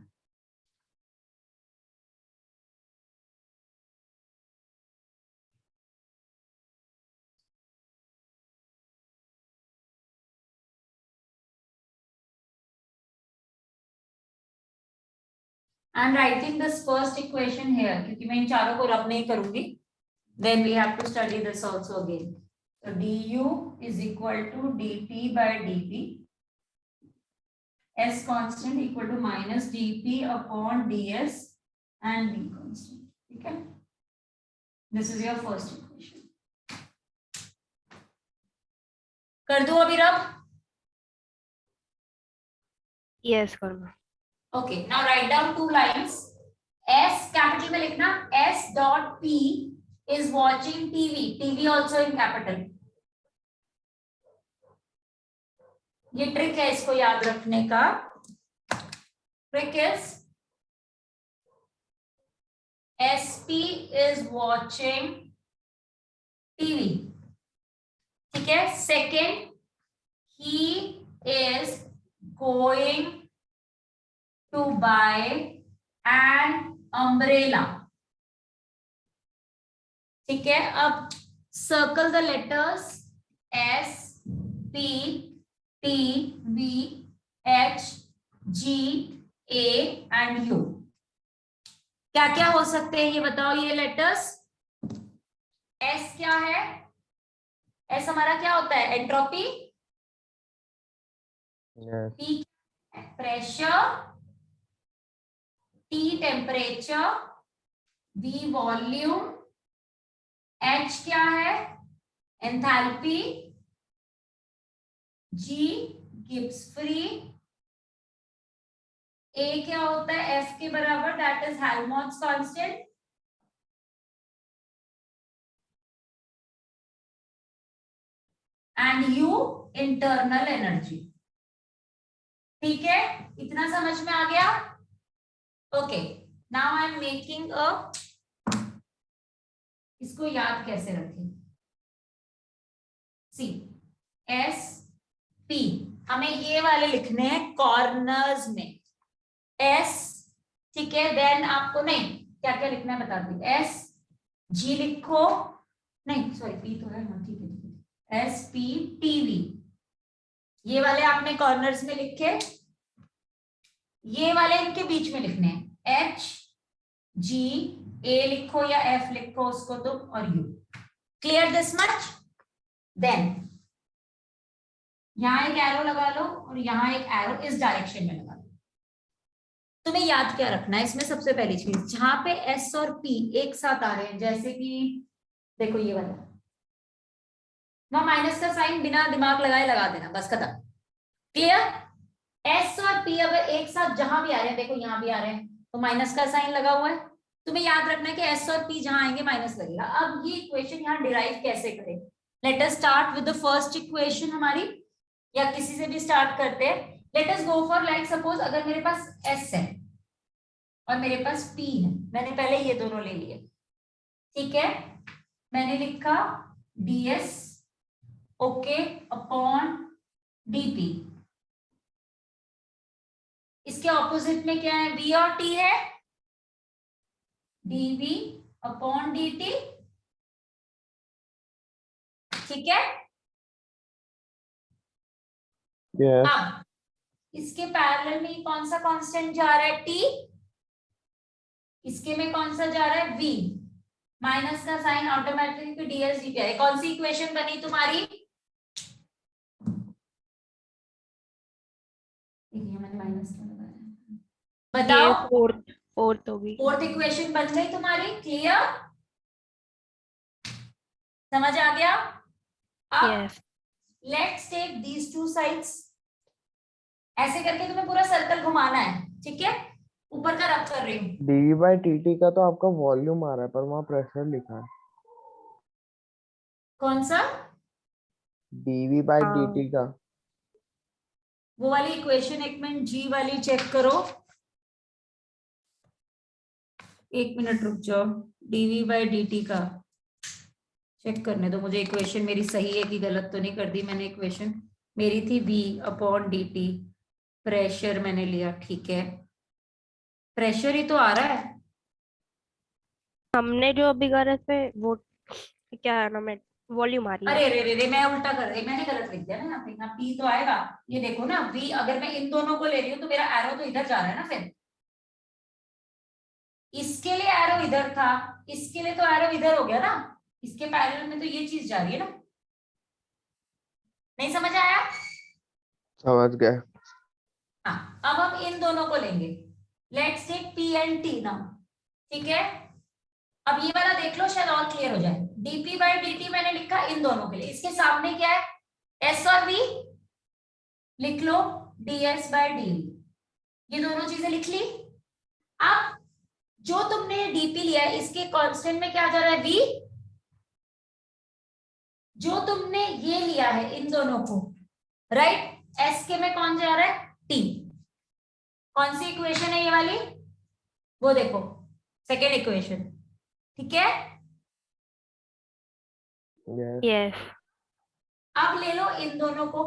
Speaker 1: I am writing this first equation here, क्योंकि मैं इन चारों को रब नहीं करूंगी, then we have to study this also again. So du is equal to dp by dv, s constant equal to minus dp upon ds and v constant. ठीक है, this is your first equation. कर दूं अभी रब?
Speaker 2: Yes Gurma.
Speaker 1: Okay, now write down two lines. S capital में लिखना, s dot p is watching TV. TV also in capital. ये trick है इसको याद रखने का। Trick is SP is watching TV. ठीक है। Second, he is going to buy an umbrella. ठीक है। अब circle the letters S P T V H G A and U। क्या क्या हो सकते हैं ये बताओ, ये लेटर्स। S क्या है? S हमारा क्या होता है? Entropy. P pressure, T temperature, V volume, H क्या है? Enthalpy, G Gibbs free, A क्या होता है F के बराबर, that is Helmholtz constant, and U internal energy. ठीक है, इतना समझ में आ गया? Okay, now I am making a, इसको याद कैसे रखें? सी S P, हमें ये वाले लिखने हैं कॉर्नर्स में। S, ठीक है, देन आपको नहीं क्या क्या लिखना है बता दी। S G लिखो, नहीं सॉरी P तो है ना, ठीक है ठीक है। S P T V, ये वाले आपने कॉर्नर्स में लिखे, ये वाले इनके बीच में लिखने हैं। H G A लिखो या F लिखो उसको तो, और U। Clear this much? Then यहां एक एरो लगा लो और यहां एक एरो इस डायरेक्शन में लगा लो। तुम्हें याद क्या रखना है इसमें? सबसे पहली चीज, जहां पे S और P एक साथ आ रहे हैं, जैसे कि देखो ये वाला, वहां माइनस का साइन बिना दिमाग लगाए लगा देना, बस खत्म। क्लियर? S और P अगर एक साथ जहां भी आ रहे हैं, देखो यहां भी आ रहे हैं, तो माइनस का साइन लगा हुआ है। तुम्हें याद रखना है कि S और P जहां आएंगे माइनस लगेगा। अब ये इक्वेशन यहाँ डिराइव कैसे करें? Let us start with the first equation हमारी, या किसी से भी स्टार्ट करते हैं। Let us go for, like suppose अगर मेरे पास S है और मेरे पास P है, मैंने पहले ये दोनों ले लिए, ठीक है। मैंने लिखा ds ओके अपॉन डीपी। इसके ऑपोजिट में क्या है, वी और टी है, डीवी अपॉन डीटी। ठीक है।
Speaker 3: यस
Speaker 1: अब इसके पैरेलल में कौन सा कांस्टेंट जा रहा है, टी। इसके में कौन सा जा रहा है, वी। माइनस का साइन ऑटोमेटिकली डीएस डी है। कौन सी इक्वेशन बनी तुम्हारी, मैंने माइनस का लगाया, बताओ।
Speaker 2: ये फोर्थ होगी।
Speaker 1: फोर्थ इक्वेशन बन गई तुम्हारी। क्लियर, समझ आ गया। अब
Speaker 2: yes
Speaker 1: let's take these two sides. ऐसे करके तुम्हें पूरा सर्कल घुमाना है, ठीक है। ऊपर का रब कर रही हूँ।
Speaker 3: डीवी बाई टी का तो आपका वॉल्यूम आ रहा है, पर वहाँ प्रेशर लिखा है।
Speaker 1: कौन सा,
Speaker 3: डीवी बाई
Speaker 2: हाँ
Speaker 3: टी का।
Speaker 1: वो वाली इक्वेशन एक मिनट, जी वाली चेक करो, एक मिनट रुक जाओ। डीवी बाई डी का चेक करने दो मुझे। इक्वेशन मेरी सही है कि गलत तो नहीं कर दी मैंने। इक्वेशन मेरी थी V upon d T, pressure मैंने लिया, ठीक है। प्रेशर ही तो आ रहा है।
Speaker 2: हमने जो अभी करा इसमें वो क्या है ना, वॉल्यूम आ रही है।
Speaker 1: अरे रे रे रे, मैं उल्टा कर रही, मैंने गलत लिख दिया ना यहाँ पे। यहाँ पी तो आएगा, ये देखो ना, वी अगर मैं इन दोनों को ले रही हूँ तो मेरा एरो तो इधर जा रहा है ना। फिर इसके लिए एरो इधर था, इसके लिए तो एरो इधर हो गया ना। इसके पैरेलल में तो ये चीज जा रही है ना। नहीं समझ आया।
Speaker 3: समझ गए।
Speaker 1: हाँ, अब हम इन दोनों को लेंगे। Let's take P and T now, ठीक है। अब ये वाला देख लो, शायद और क्लियर हो जाए। डीपी बाई डी मैंने लिखा इन दोनों के लिए। इसके सामने क्या है, एस और वी, लिख लो डीएस बाई डी। ये दोनों चीजें लिख ली। अब जो तुमने डीपी लिया है, इसके कांस्टेंट में क्या जा रहा है, वी। जो तुमने ये लिया है इन दोनों को, राइट, एस के में कौन जा रहा है, टी। कौन सी इक्वेशन है ये वाली, वो देखो, सेकेंड इक्वेशन, ठीक है।
Speaker 3: यस
Speaker 2: यस
Speaker 1: अब ले लो इन दोनों को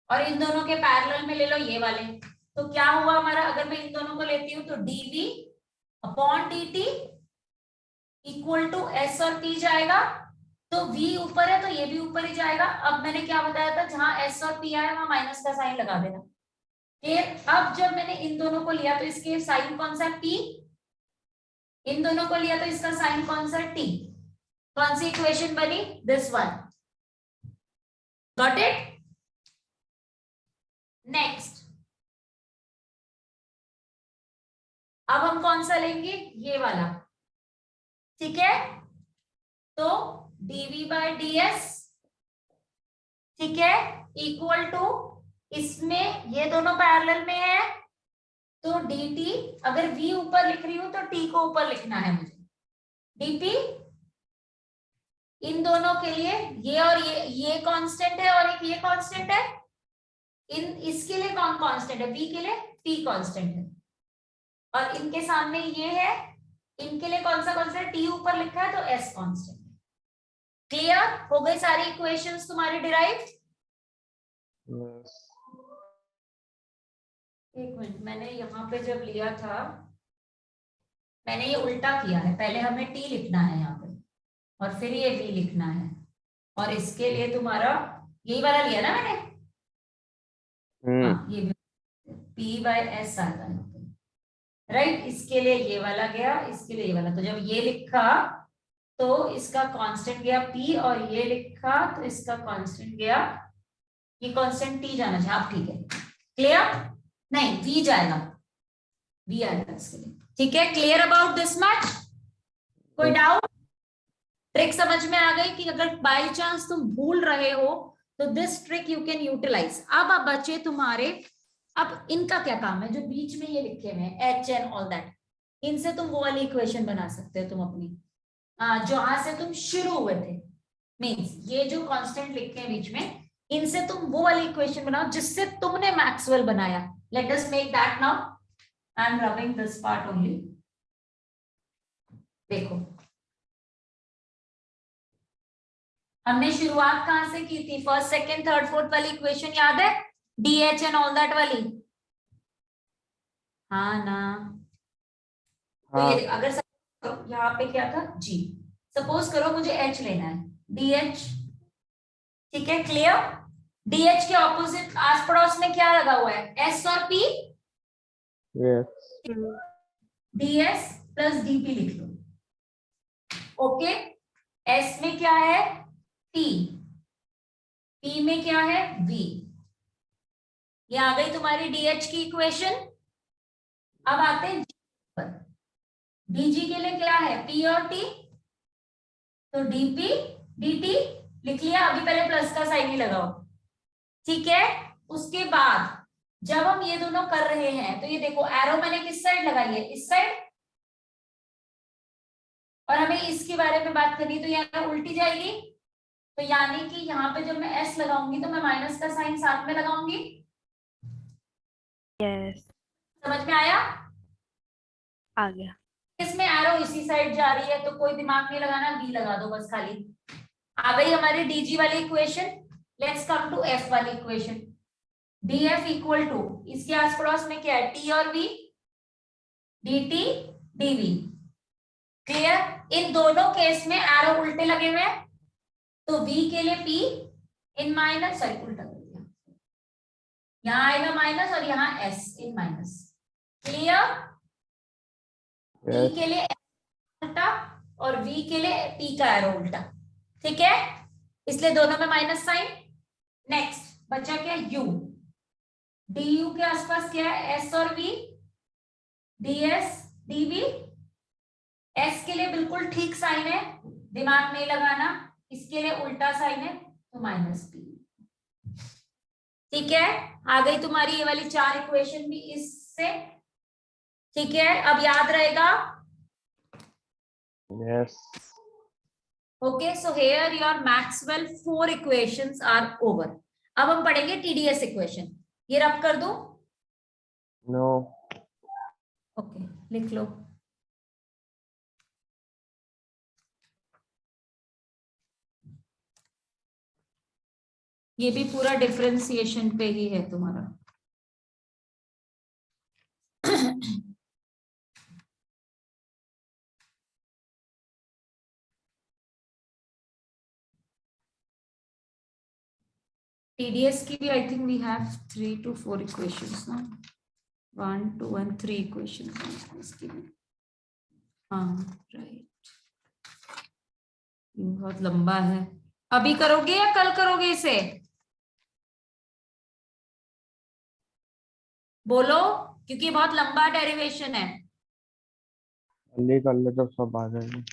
Speaker 1: और इन दोनों के पैरेलल में ले लो ये वाले। तो क्या हुआ हमारा, अगर मैं इन दोनों को लेती हूँ तो DV upon d T equal to S और टी जाएगा। तो v ऊपर है तो ये भी ऊपर ही जाएगा। अब मैंने क्या बताया था, जहां s और p आए वहां माइनस का साइन लगा देना। फिर अब जब मैंने इन दोनों को लिया तो इसके साइन कौन सा है, p। इन दोनों को लिया तो इसका साइन कौन सा है, t। कौन सी इक्वेशन बनी, this one. Got it. Next, अब हम कौन सा लेंगे, ये वाला, ठीक है। तो dv बाय ds, ठीक है, इक्वल टू, इसमें ये दोनों पैरेलल में है तो dt, अगर v ऊपर लिख रही हूं तो t को ऊपर लिखना है मुझे, dp। इन दोनों के लिए ये और ये कांस्टेंट है और एक ये कांस्टेंट है। इसके लिए कौन कांस्टेंट है, v के लिए t कांस्टेंट है, और इनके सामने ये है, इनके लिए कौन सा कांस्टेंट, t ऊपर लिखा है तो s कांस्टेंट। क्लियर हो गई सारी इक्वेशंस तुम्हारी डिराइव। एक मिनट, मैंने यहाँ पे जब लिया था मैंने ये उल्टा किया है। पहले हमें t लिखना है यहाँ पे और फिर ये v लिखना है, और इसके लिए तुम्हारा यही वाला लिया ना मैंने। हाँ, ये p बाय s आता है, राइट। इसके लिए ये वाला गया, इसके लिए ये वाला। तो जब ये लिखा तो इसका कांस्टेंट गया p, और ये लिखा तो इसका कांस्टेंट गया, ये कांस्टेंट t जाना चाहिए। आप ठीक है, क्लियर, नहीं v जाएगा, v आएगा इसके लिए, ठीक है। क्लियर अबाउट दिस मच, कोई डाउट। ट्रिक समझ में आ गई कि अगर बाय चांस तुम भूल रहे हो तो this trick you can utilize. अब बचे तुम्हारे, अब इनका क्या काम है, जो बीच में ये लिखे हुए हैं एच एंड ऑल दैट, इनसे तुम वो वाली इक्वेशन बना सकते हो तुम अपनी, जहां से तुम शुरू हुए थे। मींस ये जो कांस्टेंट लिखे हैं बीच में, इनसे तुम वो वाली इक्वेशन बनाओ जिससे तुमने मैक्सवेल बनाया। Let us make that now. I M rubbing this part only. देखो, हमने शुरुआत कहां से की थी? फर्स्ट सेकंड थर्ड फोर्थ वाली इक्वेशन याद है? DH एंड ऑल दैट वाली। हाँ ना? तो
Speaker 3: हाँ
Speaker 1: ये अगर यहाँ पे क्या था? G। सपोज करो मुझे H लेना है, DH। ठीक है, क्लियर? DH के ऑपोजिट आस पड़ोस में क्या लगा हुआ है? S और P।
Speaker 3: Yes
Speaker 1: DS plus DP लिख लो। ओके, S में क्या है? P। P में क्या है? V। ये आ गई तुम्हारी DH की इक्वेशन। अब आते हैं G पर। DG के लिए क्या है? P और T। तो DP DT लिख लिया। अभी पहले प्लस का साइन ही लगाओ, ठीक है? उसके बाद जब हम ये दोनों कर रहे हैं तो ये देखो एरो मैंने किस साइड लगाई है? इस साइड। और हमें इसके बारे में बात करनी, तो यहाँ उल्टी जाएगी। तो यानी कि यहाँ पे जब मैं S लगाऊंगी तो मैं माइनस का साइन साथ में लगाऊंगी।
Speaker 2: यस,
Speaker 1: समझ में आया?
Speaker 2: आ गया।
Speaker 1: इसमें एरो इसी साइड जा रही है तो कोई दिमाग नहीं लगाना, V लगा दो बस खाली। आ गई हमारी DG वाली equation. Let's come to F वाली इक्वेशन। DF इक्वल टू, इसके आस पड़ोस में क्या है? T और V, DT DV। क्लियर? इन दोनों केस में एरो उल्टे लगे हुए हैं, तो V के लिए P इन माइनस, सॉरी उल्टा कर दिया, यहाँ आएगा माइनस और यहाँ S इन माइनस। क्लियर? T के लिए उल्टा और V के लिए P का एरो उल्टा। ठीक है, इसलिए दोनों में माइनस साइन। नेक्स्ट बचा क्या? U। DU के आसपास क्या है? S और V। DS DV। S के लिए बिल्कुल ठीक साइन है, दिमाग नहीं लगाना। इसके लिए उल्टा साइन है तो माइनस P। ठीक है, आ गई तुम्हारी ये वाली चार इक्वेशन भी इससे। ठीक है, अब याद रहेगा।
Speaker 3: Yes
Speaker 1: okay, so here your Maxwell 4 equations are over. अब हम पढ़ेंगे TDS इक्वेशन। ये रब कर दूं?
Speaker 3: नो
Speaker 1: ओके, लिख लो। ये भी पूरा डिफरेंशिएशन पे ही है तुम्हारा। TDS की भी I think we have 3 to 4 equations ना, 1 2 and 3 इक्वेशंस इसकी भी। हाँ राइट, बहुत लंबा है। अभी करोगे या कल करोगे इसे? बोलो, क्योंकि बहुत लंबा डेरिवेशन है।
Speaker 3: जल्दी कर ले तो सब आ जाएंगे।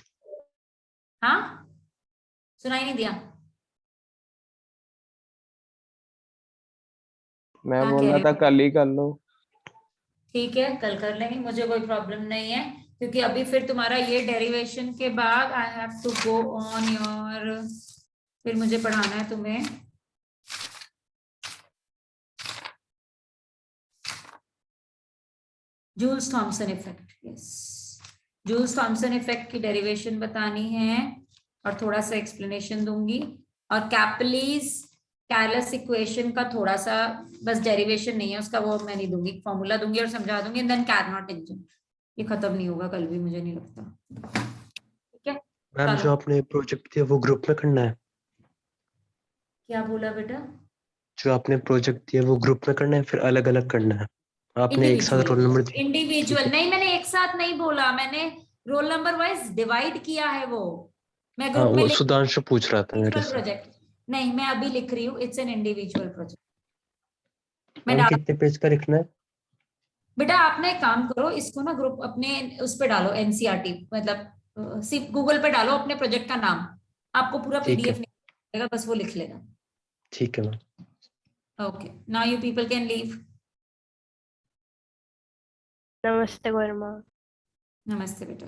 Speaker 1: हाँ, सुनाई नहीं दिया?
Speaker 3: मैं
Speaker 1: क्या
Speaker 3: बोल
Speaker 1: कह
Speaker 3: रहा
Speaker 1: रहे
Speaker 3: था
Speaker 1: हो?
Speaker 3: कल ही कर लो।
Speaker 1: ठीक है, कल कर लेंगे, मुझे कोई प्रॉब्लम नहीं है। क्योंकि अभी फिर तुम्हारा ये डेरिवेशन के बाद I have to go on your, फिर मुझे पढ़ाना है तुम्हें Joules Thomson effect. Yes, Joules Thomson effect की डेरिवेशन बतानी है और थोड़ा सा एक्सप्लेनेशन दूंगी। और कैपलीज कैलस इक्वेशन का थोड़ा सा बस डेरिवेशन नहीं है उसका, वो मैं नहीं दूंगी, फॉर्मूला दूंगी और समझा दूंगी। देन कार्नोट इंजन, ये खत्म नहीं होगा कल भी, मुझे नहीं लगता। ठीक है,
Speaker 4: मैम, जो आपने प्रोजेक्ट दिया वो ग्रुप में करना है?
Speaker 1: क्या बोला बेटा?
Speaker 4: जो आपने प्रोजेक्ट दिया वो ग्रुप में करना है फिर अलग अलग करना है? आपने एक साथ रोल नंबर दिया?
Speaker 1: इंडिविजुअल नहीं, मैंने एक साथ नहीं बोला, मैंने रोल नंबर वाइज डिवाइड किया है वो। मैं
Speaker 4: हाँ,
Speaker 1: ग्रुप में
Speaker 4: वो
Speaker 1: लिख
Speaker 4: सुधांशु पूछ रहा था मेरे से।
Speaker 1: प्रोजेक्ट नहीं, मैं अभी लिख रही हूँ, इट्स एन इंडिविजुअल प्रोजेक्ट। मैं
Speaker 4: मैम,
Speaker 1: डाल,
Speaker 4: कितने पेज का लिखना है?
Speaker 1: बेटा आपने एक काम करो, इसको ना ग्रुप अपने उस पे डालो, NCERT मतलब सिर्फ गूगल पे डालो अपने प्रोजेक्ट का नाम, आपको पूरा
Speaker 4: ठीक
Speaker 1: PDF
Speaker 4: है,
Speaker 1: नहीं मिलेगा, बस वो लिख लेना।
Speaker 4: ठीक है ma'am.
Speaker 1: Okay, now you people can leave.
Speaker 2: नमस्ते वर्मा।
Speaker 1: नमस्ते बेटा।